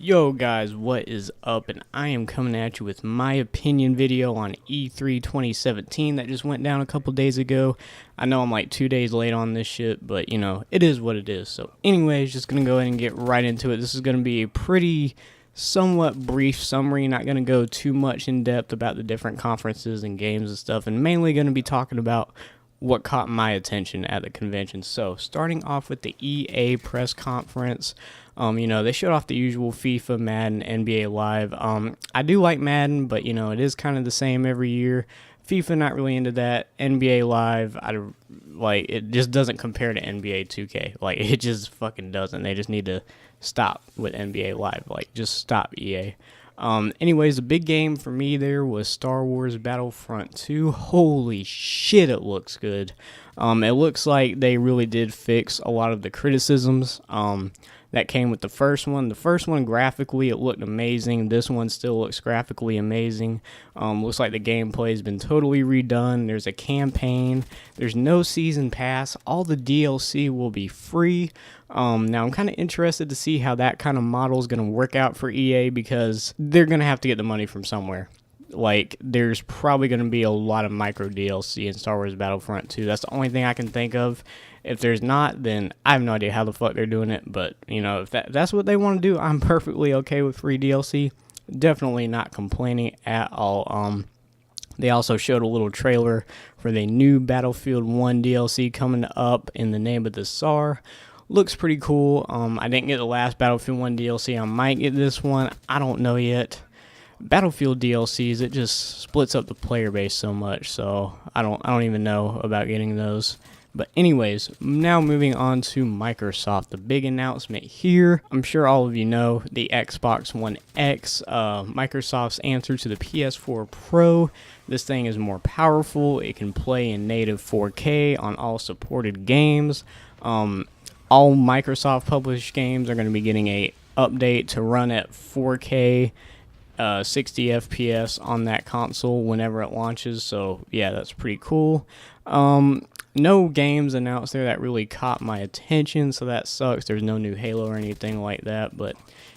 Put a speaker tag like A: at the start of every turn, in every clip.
A: Yo guys, what is up? And I am coming at you with my opinion video on E3 2017 that just went down a couple days ago. I know I'm like 2 days late on this shit, but you know, it is what it is. So anyways, just gonna go ahead and get right into it. This is gonna be a pretty somewhat brief summary, not gonna go too much in depth about the different conferences and games and stuff, and mainly gonna be talking about what caught my attention at the convention. So starting off with the EA press conference, they showed off the usual FIFA, Madden, NBA Live. I do like Madden, but it is kind of the same every year. FIFA, not really into that. NBA Live, it just doesn't compare to NBA 2K. Like, it just fucking doesn't. They just need to stop with NBA Live. Like, just stop, EA. Anyways, the big game for me there was Star Wars Battlefront 2. Holy shit, it looks good. It looks like they really did fix a lot of the criticisms that came with the first one. The first one, graphically, it looked amazing. This one still looks graphically amazing. Looks like the gameplay has been totally redone. There's a campaign. There's no season pass. All the DLC will be free. Now, I'm kind of interested to see how that kind of model is going to work out for EA, because they're going to have to get the money from somewhere. Like, there's probably going to be a lot of micro DLC in Star Wars Battlefront 2. That's the only thing I can think of. If there's not, then I have no idea how the fuck they're doing it. But, if that's what they want to do, I'm perfectly okay with free DLC. Definitely not complaining at all. They also showed a little trailer for the new Battlefield 1 DLC coming up in the name of the Tsar. Looks pretty cool. I didn't get the last Battlefield 1 DLC. I might get this one. I don't know yet. Battlefield DLCs, it just splits up the player base so much, so I don't even know about getting those. But anyways, now moving on to Microsoft. The big announcement here, I'm sure all of you know, the Xbox One X, Microsoft's answer to the PS4 Pro. This thing is more powerful. It can play in native 4K on all supported games. All Microsoft published games are going to be getting a update to run at 4K 60 FPS on that console whenever it launches. So yeah, that's pretty cool. No games announced there that really caught my attention, so that sucks. There's no new Halo or anything like that, but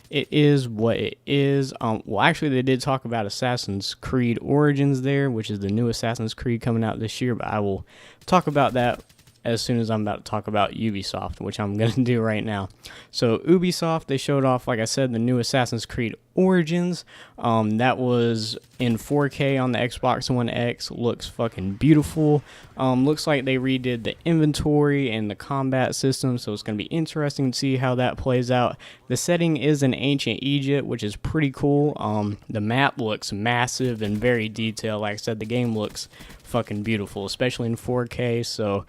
A: it is what it is. Well, actually, they did talk about Assassin's Creed Origins there, which is the new Assassin's Creed coming out this year, but I will talk about that as soon as I'm about to talk about Ubisoft, which I'm going to do right now. So Ubisoft, they showed off, like I said, the new Assassin's Creed Origins. That was in 4K on the Xbox One X. Looks fucking beautiful. Looks like they redid the inventory and the combat system, so it's going to be interesting to see how that plays out. The setting is in ancient Egypt, which is pretty cool. The map looks massive and very detailed. Like I said, the game looks fucking beautiful, especially in 4K, so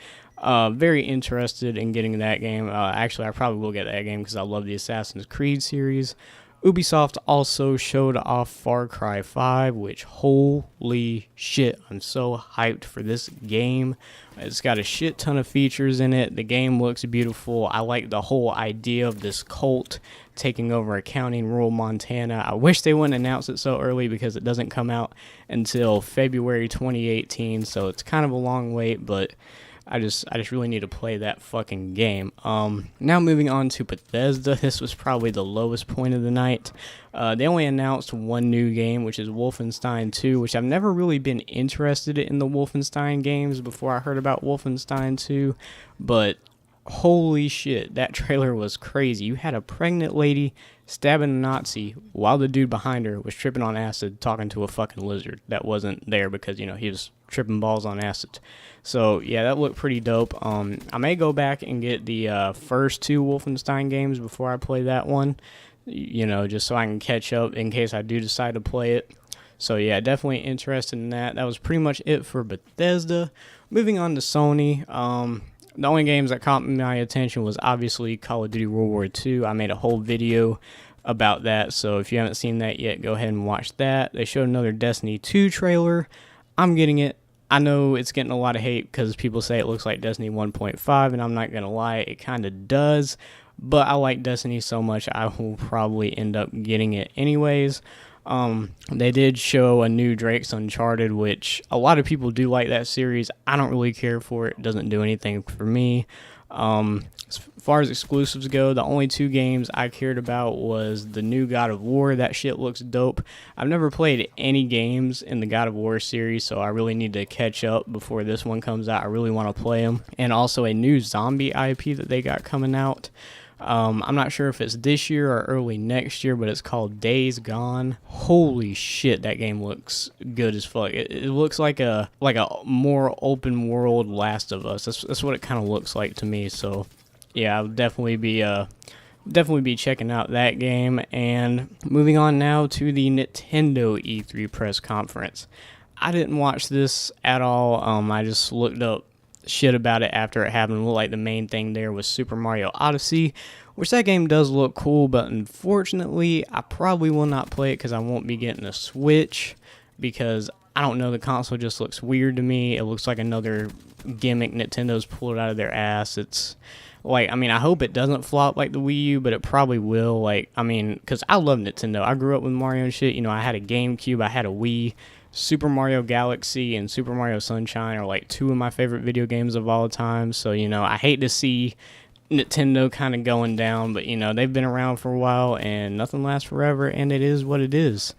A: very interested in getting that game. Actually, I probably will get that game because I love the Assassin's Creed series. Ubisoft also showed off Far Cry 5, which, holy shit, I'm so hyped for this game. It's got a shit ton of features in it. The game looks beautiful. I like the whole idea of this cult taking over a county in rural Montana. I wish they wouldn't announce it so early, because it doesn't come out until February 2018, so it's kind of a long wait, but I just really need to play that fucking game. Now moving on to Bethesda. This was probably the lowest point of the night. They only announced one new game, which is Wolfenstein 2, which I've never really been interested in the Wolfenstein games before I heard about Wolfenstein 2, but holy shit, that trailer was crazy. You had a pregnant lady stabbing a Nazi while the dude behind her was tripping on acid talking to a fucking lizard that wasn't there because, he was tripping balls on acid. So yeah, that looked pretty dope. I may go back and get the first two Wolfenstein games before I play that one, just so I can catch up in case I do decide to play it. So yeah, definitely interested in that. That was pretty much it for Bethesda. Moving on to Sony. The only games that caught my attention was obviously Call of Duty World War II. I made a whole video about that, so if you haven't seen that yet, go ahead and watch that. They showed another Destiny 2 trailer. I'm getting it. I know it's getting a lot of hate because people say it looks like Destiny 1.5, and I'm not going to lie, it kind of does. But I like Destiny so much, I will probably end up getting it anyways. They did show a new Drake's Uncharted, which a lot of people do like that series. I don't really care for it. It doesn't do anything for me. As far as exclusives go, the only 2 games I cared about was the new God of War. That shit looks dope. I've never played any games in the God of War series, so I really need to catch up before this one comes out. I really want to play them. And also a new zombie IP that they got coming out. I'm not sure if it's this year or early next year, but it's called Days Gone. Holy shit, that game looks good as fuck. It looks like a more open world Last of Us. That's what it kind of looks like to me. So yeah, I'll definitely be checking out that game. And moving on now to the Nintendo E3 press conference. I didn't watch this at all. I just looked up shit about it after it happened. It looked like the main thing there was Super Mario Odyssey, which that game does look cool, but unfortunately I probably will not play it because I won't be getting a Switch, because I don't know, the console just looks weird to me. It looks like another gimmick Nintendo's pulled out of their ass. It's like, I mean, I hope it doesn't flop like the Wii U, but it probably will. Like, I mean, because I love Nintendo. I grew up with Mario and shit. You know, I had a GameCube, I had a Wii. Super Mario Galaxy and Super Mario Sunshine are like 2 of my favorite video games of all time. So, you know, I hate to see Nintendo kind of going down, but, you know, they've been around for a while and nothing lasts forever, and it is what it is.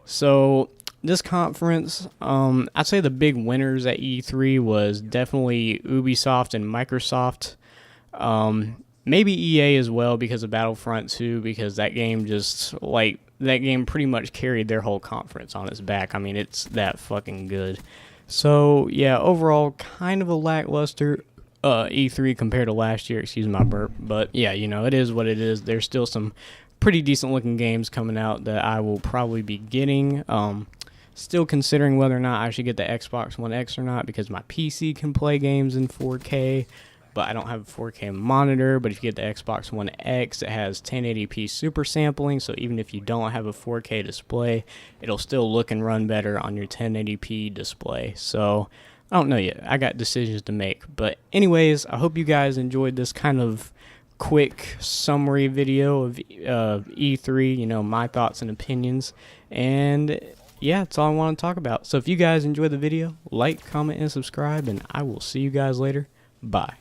A: So this conference, I'd say the big winners at E3 was definitely Ubisoft and Microsoft. Maybe EA as well because of Battlefront 2, because that game pretty much carried their whole conference on its back. I mean, it's that fucking good. So yeah, overall kind of a lackluster E3 compared to last year, excuse my burp, but yeah, you know, it is what it is. There's still some pretty decent looking games coming out that I will probably be getting. Still considering whether or not I should get the Xbox One X or not, because my PC can play games in 4K, but I don't have a 4K monitor. But if you get the Xbox One X, it has 1080p super sampling, so even if you don't have a 4K display, it'll still look and run better on your 1080p display. So I don't know yet. I got decisions to make. But anyways, I hope you guys enjoyed this kind of quick summary video of E3, you know, my thoughts and opinions. And yeah, that's all I want to talk about. So if you guys enjoyed the video, like, comment, and subscribe, and I will see you guys later. Bye.